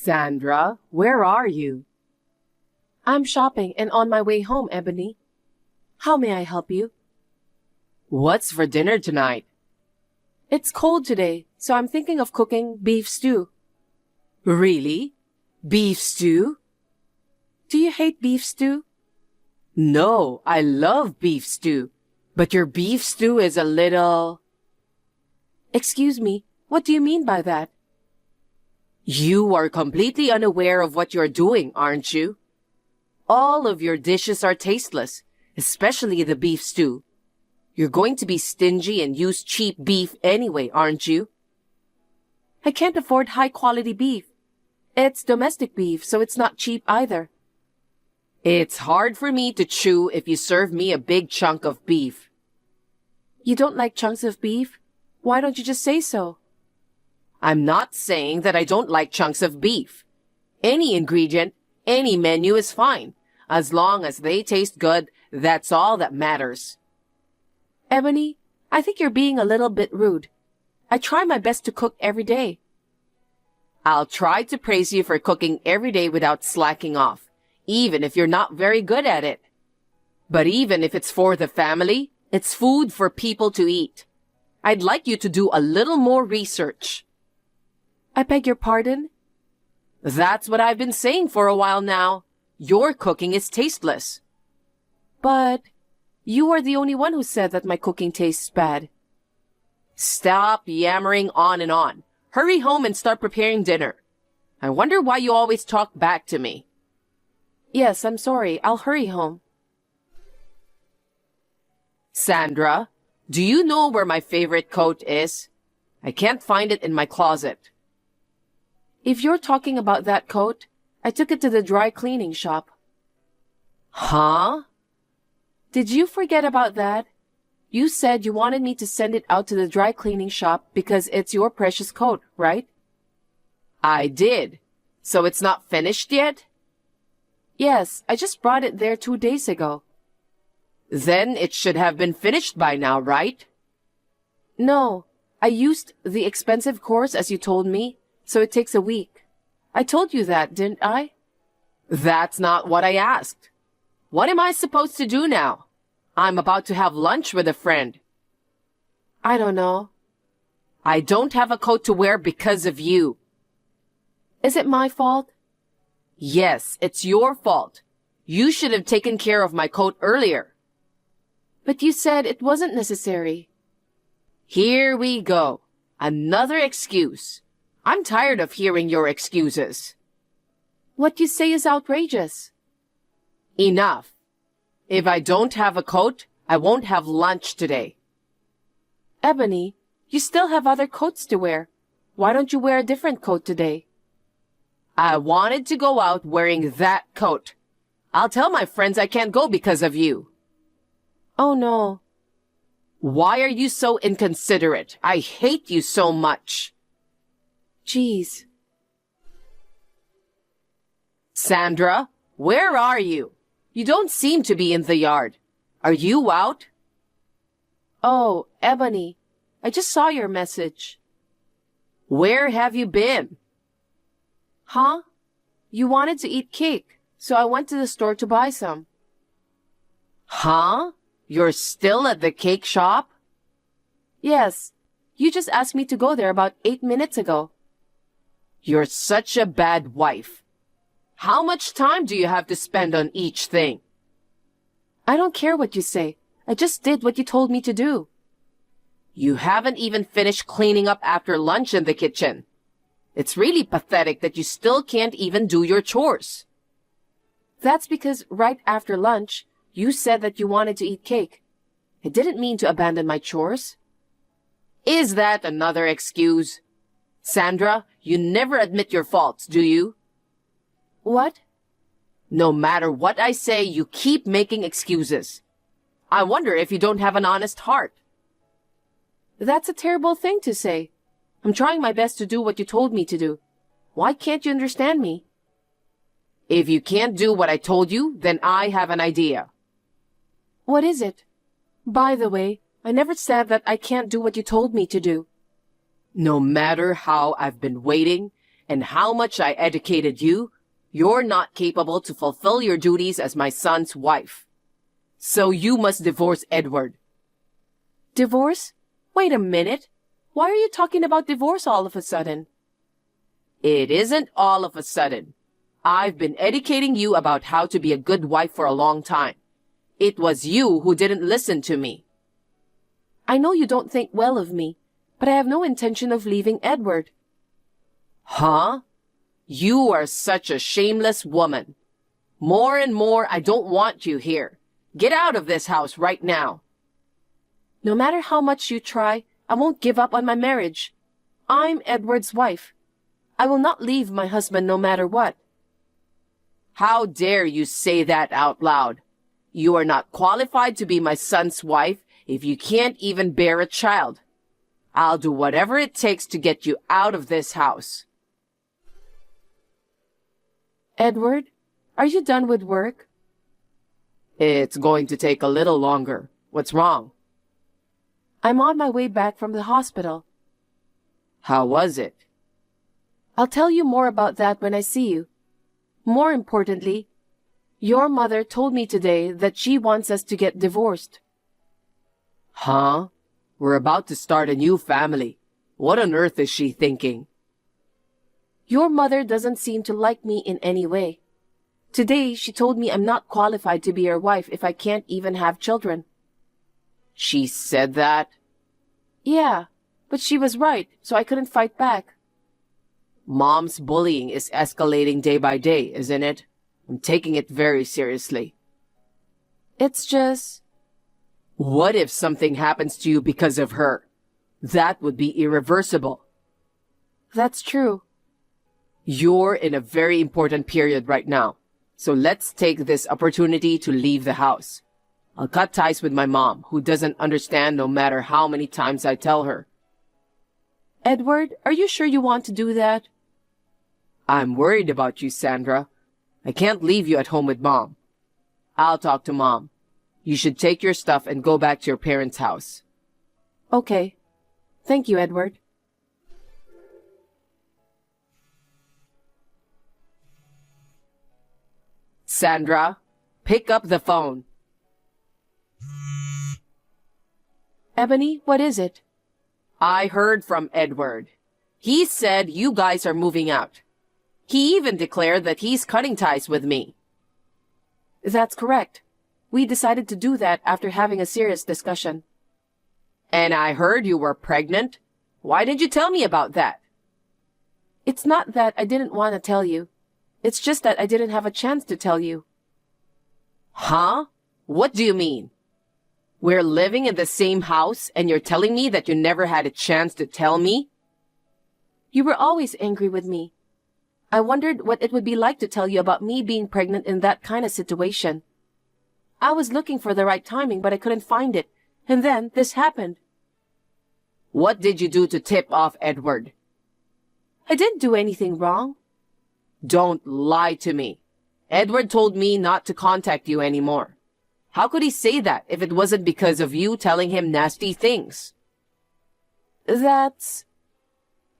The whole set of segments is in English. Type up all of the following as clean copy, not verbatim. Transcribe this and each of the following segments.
Sandra, where are you? I'm shopping and on my way home, Ebony. How may I help you? What's for dinner tonight? It's cold today, so I'm thinking of cooking beef stew. Really? Beef stew? Do you hate beef stew? No, I love beef stew. But your beef stew is a little... Excuse me, what do you mean by that? You are completely unaware of what you're doing, aren't you? All of your dishes are tasteless, especially the beef stew. You're going to be stingy and use cheap beef anyway, aren't you? I can't afford high-quality beef. It's domestic beef, so it's not cheap either. It's hard for me to chew if you serve me a big chunk of beef. You don't like chunks of beef? Why don't you just say so? I'm not saying that I don't like chunks of beef. Any ingredient, any menu is fine. As long as they taste good, that's all that matters. Ebony, I think you're being a little bit rude. I try my best to cook every day. I'll try to praise you for cooking every day without slacking off, even if you're not very good at it. But even if it's for the family, it's food for people to eat. I'd like you to do a little more research. I beg your pardon? That's what I've been saying for a while now. Your cooking is tasteless. But you are the only one who said that my cooking tastes bad. Stop yammering on and on. Hurry home and start preparing dinner. I wonder why you always talk back to me. Yes, I'm sorry. I'll hurry home. Sandra, do you know where my favorite coat is? I can't find it in my closet. If you're talking about that coat, I took it to the dry cleaning shop. Huh? Did you forget about that? You said you wanted me to send it out to the dry cleaning shop because it's your precious coat, right? I did. So it's not finished yet? Yes, I just brought it there 2 days ago. Then it should have been finished by now, right? No, I used the expensive course as you told me, so it takes a week. I told you that, didn't I? That's not what I asked. What am I supposed to do now? I'm about to have lunch with a friend. I don't know. I don't have a coat to wear because of you. Is it my fault? Yes, it's your fault. You should have taken care of my coat earlier. But you said it wasn't necessary. Here we go. Another excuse. I'm tired of hearing your excuses. What you say is outrageous. Enough. If I don't have a coat, I won't have lunch today. Ebony, you still have other coats to wear. Why don't you wear a different coat today? I wanted to go out wearing that coat. I'll tell my friends I can't go because of you. Oh no. Why are you so inconsiderate? I hate you so much. Jeez. Sandra, where are you? You don't seem to be in the yard. Are you out? Oh, Ebony, I just saw your message. Where have you been? Huh? You wanted to eat cake, so I went to the store to buy some. Huh? You're still at the cake shop? Yes. You just asked me to go there about 8 minutes ago. You're such a bad wife. How much time do you have to spend on each thing? I don't care what you say. I just did what you told me to do. You haven't even finished cleaning up after lunch in the kitchen. It's really pathetic that you still can't even do your chores. That's because right after lunch, you said that you wanted to eat cake. I didn't mean to abandon my chores. Is that another excuse? Sandra, you never admit your faults, do you? What? No matter what I say, you keep making excuses. I wonder if you don't have an honest heart. That's a terrible thing to say. I'm trying my best to do what you told me to do. Why can't you understand me? If you can't do what I told you, then I have an idea. What is it? By the way, I never said that I can't do what you told me to do. No matter how I've been waiting and how much I educated you, you're not capable to fulfill your duties as my son's wife. So you must divorce Edward. Divorce? Wait a minute. Why are you talking about divorce all of a sudden? It isn't all of a sudden. I've been educating you about how to be a good wife for a long time. It was you who didn't listen to me. I know you don't think well of me, but I have no intention of leaving Edward. Huh? You are such a shameless woman. More and more, I don't want you here. Get out of this house right now. No matter how much you try, I won't give up on my marriage. I'm Edward's wife. I will not leave my husband no matter what. How dare you say that out loud? You are not qualified to be my son's wife if you can't even bear a child. I'll do whatever it takes to get you out of this house. Edward, are you done with work? It's going to take a little longer. What's wrong? I'm on my way back from the hospital. How was it? I'll tell you more about that when I see you. More importantly, your mother told me today that she wants us to get divorced. Huh? We're about to start a new family. What on earth is she thinking? Your mother doesn't seem to like me in any way. Today, she told me I'm not qualified to be her wife if I can't even have children. She said that? Yeah, but she was right, so I couldn't fight back. Mom's bullying is escalating day by day, isn't it? I'm taking it very seriously. It's just... What if something happens to you because of her? That would be irreversible. That's true. You're in a very important period right now, so let's take this opportunity to leave the house. I'll cut ties with my mom, who doesn't understand no matter how many times I tell her. Edward, are you sure you want to do that? I'm worried about you, Sandra. I can't leave you at home with Mom. I'll talk to Mom. You should take your stuff and go back to your parents' house. Okay. Thank you, Edward. Sandra, pick up the phone. Ebony, what is it? I heard from Edward. He said you guys are moving out. He even declared that he's cutting ties with me. That's correct. We decided to do that after having a serious discussion. And I heard you were pregnant. Why didn't you tell me about that? It's not that I didn't want to tell you. It's just that I didn't have a chance to tell you. Huh? What do you mean? We're living in the same house and you're telling me that you never had a chance to tell me? You were always angry with me. I wondered what it would be like to tell you about me being pregnant in that kind of situation. I was looking for the right timing, but I couldn't find it. And then this happened. What did you do to tip off Edward? I didn't do anything wrong. Don't lie to me. Edward told me not to contact you anymore. How could he say that if it wasn't because of you telling him nasty things? That's...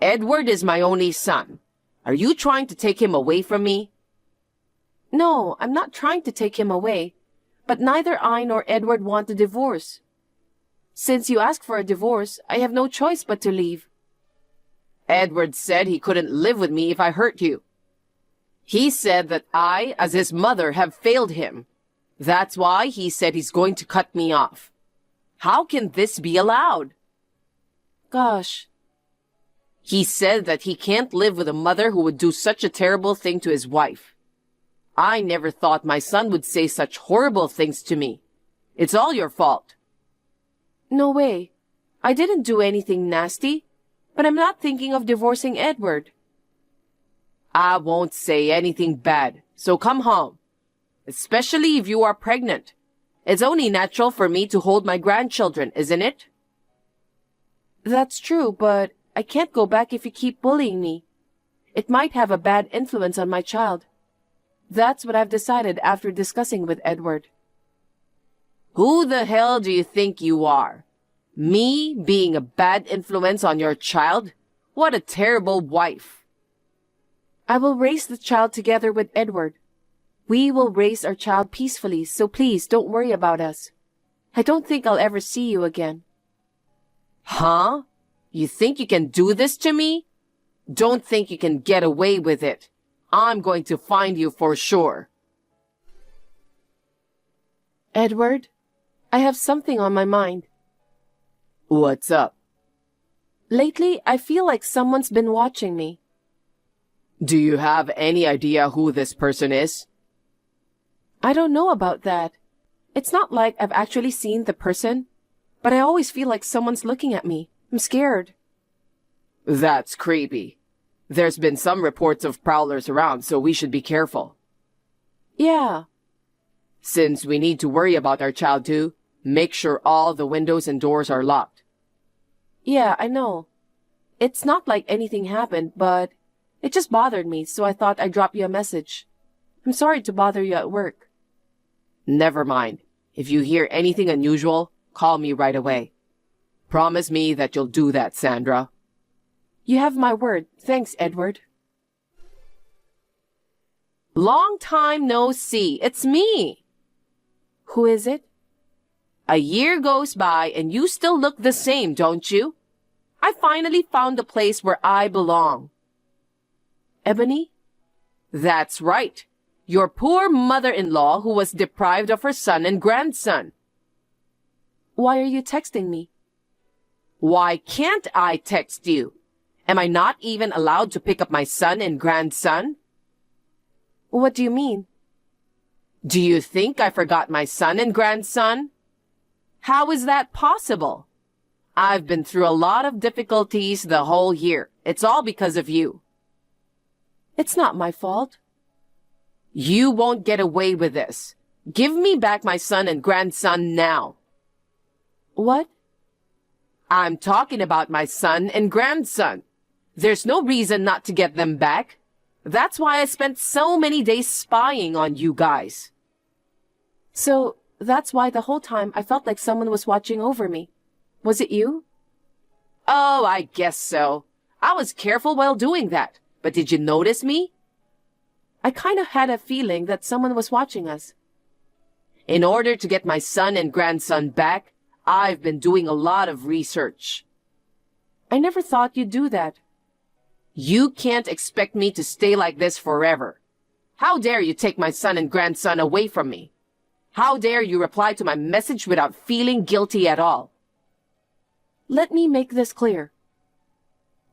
Edward is my only son. Are you trying to take him away from me? No, I'm not trying to take him away. But neither I nor Edward want a divorce. Since you asked for a divorce, I have no choice but to leave. Edward said he couldn't live with me if I hurt you. He said that I, as his mother, have failed him. That's why he said he's going to cut me off. How can this be allowed? Gosh. He said that he can't live with a mother who would do such a terrible thing to his wife. I never thought my son would say such horrible things to me. It's all your fault. No way. I didn't do anything nasty, but I'm not thinking of divorcing Edward. I won't say anything bad, so come home. Especially if you are pregnant. It's only natural for me to hold my grandchildren, isn't it? That's true, but I can't go back if you keep bullying me. It might have a bad influence on my child. That's what I've decided after discussing with Edward. Who the hell do you think you are? Me being a bad influence on your child? What a terrible wife. I will raise the child together with Edward. We will raise our child peacefully, so please don't worry about us. I don't think I'll ever see you again. Huh? You think you can do this to me? Don't think you can get away with it. I'm going to find you for sure. Edward, I have something on my mind. What's up? Lately, I feel like someone's been watching me. Do you have any idea who this person is? I don't know about that. It's not like I've actually seen the person, but I always feel like someone's looking at me. I'm scared. That's creepy. There's been some reports of prowlers around, so we should be careful. Yeah. Since we need to worry about our child too, make sure all the windows and doors are locked. Yeah, I know. It's not like anything happened, but it just bothered me, so I thought I'd drop you a message. I'm sorry to bother you at work. Never mind. If you hear anything unusual, call me right away. Promise me that you'll do that, Sandra. You have my word. Thanks, Edward. Long time no see. It's me. Who is it? A year goes by and you still look the same, don't you? I finally found the place where I belong. Ebony? That's right. Your poor mother-in-law who was deprived of her son and grandson. Why are you texting me? Why can't I text you? Am I not even allowed to pick up my son and grandson? What do you mean? Do you think I forgot my son and grandson? How is that possible? I've been through a lot of difficulties the whole year. It's all because of you. It's not my fault. You won't get away with this. Give me back my son and grandson now. What? I'm talking about my son and grandson. There's no reason not to get them back. That's why I spent so many days spying on you guys. So, that's why the whole time I felt like someone was watching over me. Was it you? Oh, I guess so. I was careful while doing that. But did you notice me? I kind of had a feeling that someone was watching us. In order to get my son and grandson back, I've been doing a lot of research. I never thought you'd do that. You can't expect me to stay like this forever. How dare you take my son and grandson away from me? How dare you reply to my message without feeling guilty at all? Let me make this clear.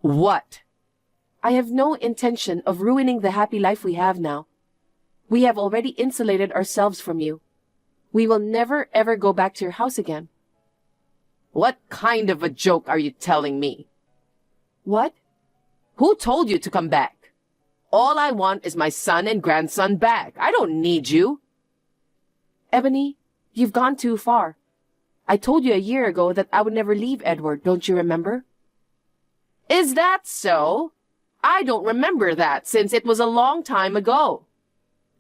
What? I have no intention of ruining the happy life we have now. We have already insulated ourselves from you. We will never ever go back to your house again. What kind of a joke are you telling me? What? Who told you to come back? All I want is my son and grandson back. I don't need you. Ebony, you've gone too far. I told you a year ago that I would never leave Edward, don't you remember? Is that so? I don't remember that since it was a long time ago.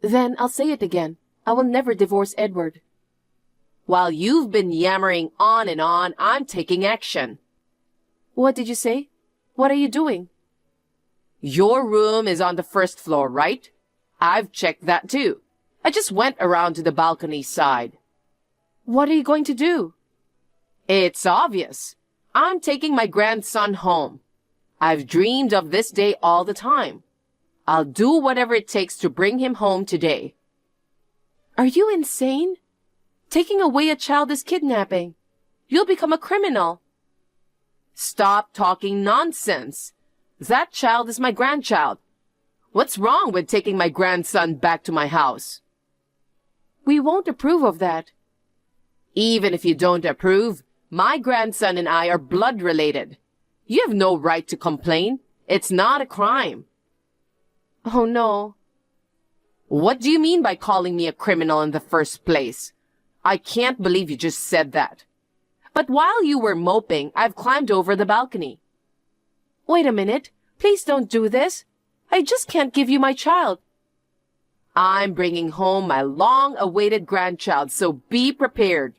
Then I'll say it again. I will never divorce Edward. While you've been yammering on and on, I'm taking action. What did you say? What are you doing? Your room is on the first floor, right? I've checked that too. I just went around to the balcony side. What are you going to do? It's obvious. I'm taking my grandson home. I've dreamed of this day all the time. I'll do whatever it takes to bring him home today. Are you insane? Taking away a child is kidnapping. You'll become a criminal. Stop talking nonsense. That child is my grandchild. What's wrong with taking my grandson back to my house? We won't approve of that. Even if you don't approve, my grandson and I are blood related. You have no right to complain. It's not a crime. Oh no. What do you mean by calling me a criminal in the first place? I can't believe you just said that. But while you were moping, I've climbed over the balcony. Wait a minute. Please don't do this. I just can't give you my child. I'm bringing home my long-awaited grandchild, so be prepared.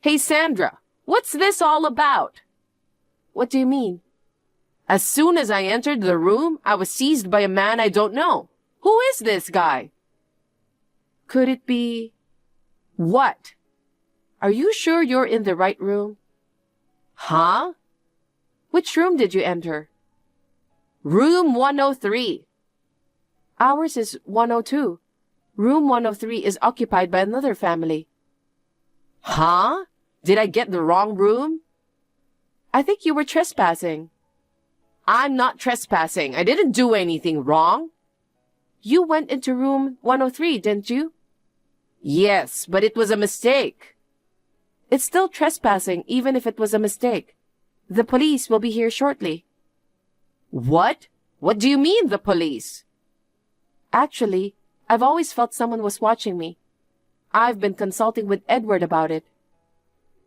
Hey, Sandra, what's this all about? What do you mean? As soon as I entered the room, I was seized by a man I don't know. Who is this guy? Could it be... What? Are you sure you're in the right room? Huh? Which room did you enter? Room 103. Ours is 102. Room 103 is occupied by another family. Huh? Did I get the wrong room? I think you were trespassing. I'm not trespassing. I didn't do anything wrong. You went into room 103, didn't you? Yes, but it was a mistake. It's still trespassing, even if it was a mistake. The police will be here shortly. What? What do you mean, the police? Actually, I've always felt someone was watching me. I've been consulting with Edward about it.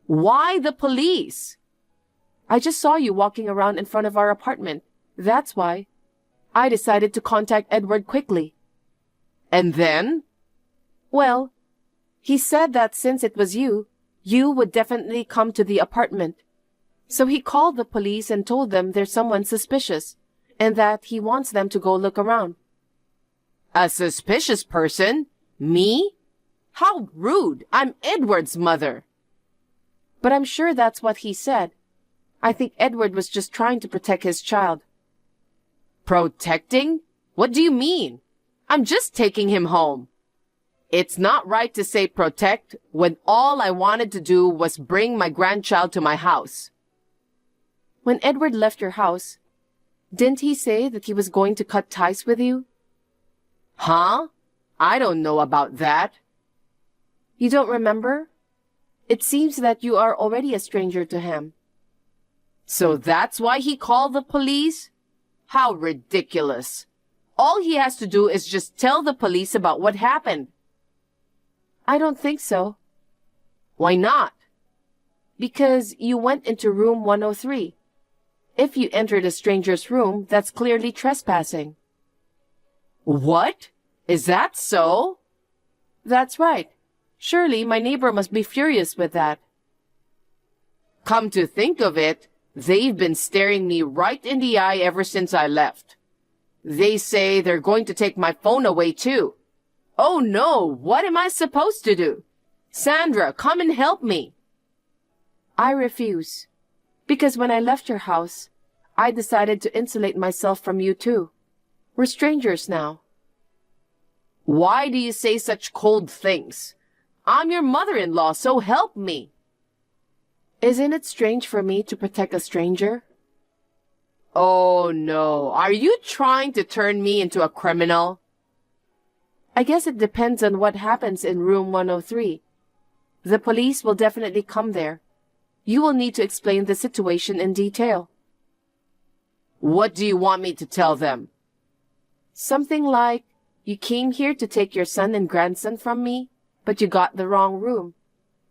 Why the police? I just saw you walking around in front of our apartment. That's why. I decided to contact Edward quickly. And then? Well, he said that since it was you would definitely come to the apartment. So he called the police and told them there's someone suspicious, and that he wants them to go look around. A suspicious person? Me? How rude! I'm Edward's mother. But I'm sure that's what he said. I think Edward was just trying to protect his child. Protecting? What do you mean? I'm just taking him home. It's not right to say protect when all I wanted to do was bring my grandchild to my house. When Edward left your house, didn't he say that he was going to cut ties with you? Huh? I don't know about that. You don't remember? It seems that you are already a stranger to him. So that's why he called the police? How ridiculous. All he has to do is just tell the police about what happened. I don't think so. Why not? Because you went into room 103. If you entered a stranger's room, that's clearly trespassing. What? Is that so? That's right. Surely my neighbor must be furious with that. Come to think of it, they've been staring me right in the eye ever since I left. They say they're going to take my phone away too. Oh no, what am I supposed to do? Sandra, come and help me. I refuse. Because when I left your house, I decided to insulate myself from you too. We're strangers now. Why do you say such cold things? I'm your mother-in-law, so help me. Isn't it strange for me to protect a stranger? Oh no, are you trying to turn me into a criminal? I guess it depends on what happens in room 103. The police will definitely come there. You will need to explain the situation in detail. What do you want me to tell them? Something like, you came here to take your son and grandson from me, but you got the wrong room.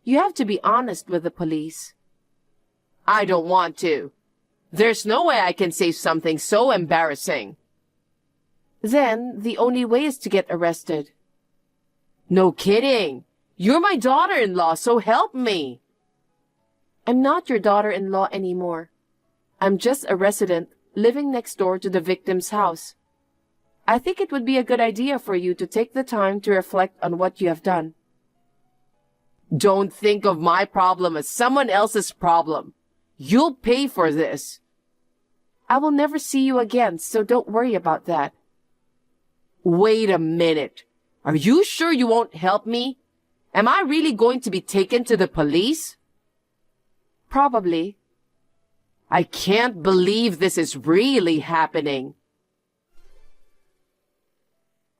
You have to be honest with the police. I don't want to. There's no way I can say something so embarrassing. Then, the only way is to get arrested. No kidding. You're my daughter-in-law, so help me. I'm not your daughter-in-law anymore. I'm just a resident living next door to the victim's house. I think it would be a good idea for you to take the time to reflect on what you have done. Don't think of my problem as someone else's problem. You'll pay for this. I will never see you again, so don't worry about that. Wait a minute. Are you sure you won't help me? Am I really going to be taken to the police? Probably. I can't believe this is really happening.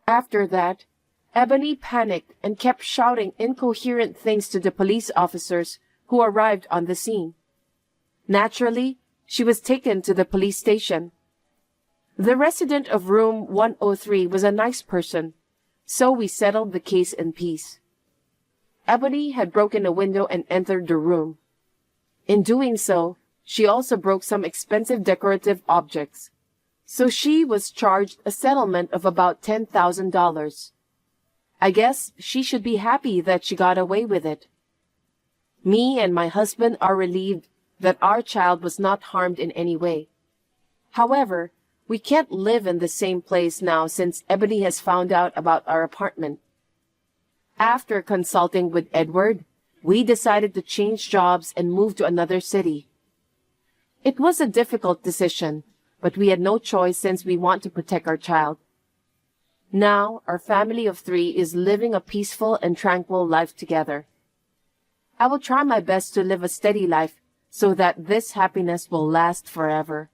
After that, Ebony panicked and kept shouting incoherent things to the police officers who arrived on the scene. Naturally, she was taken to the police station. The resident of room 103 was a nice person, so we settled the case in peace. Ebony had broken a window and entered the room. In doing so, she also broke some expensive decorative objects, so she was charged a settlement of about $10,000. I guess she should be happy that she got away with it. Me and my husband are relieved that our child was not harmed in any way. However, we can't live in the same place now since Ebony has found out about our apartment. After consulting with Edward, we decided to change jobs and move to another city. It was a difficult decision, but we had no choice since we want to protect our child. Now, our family of 3 is living a peaceful and tranquil life together. I will try my best to live a steady life so that this happiness will last forever.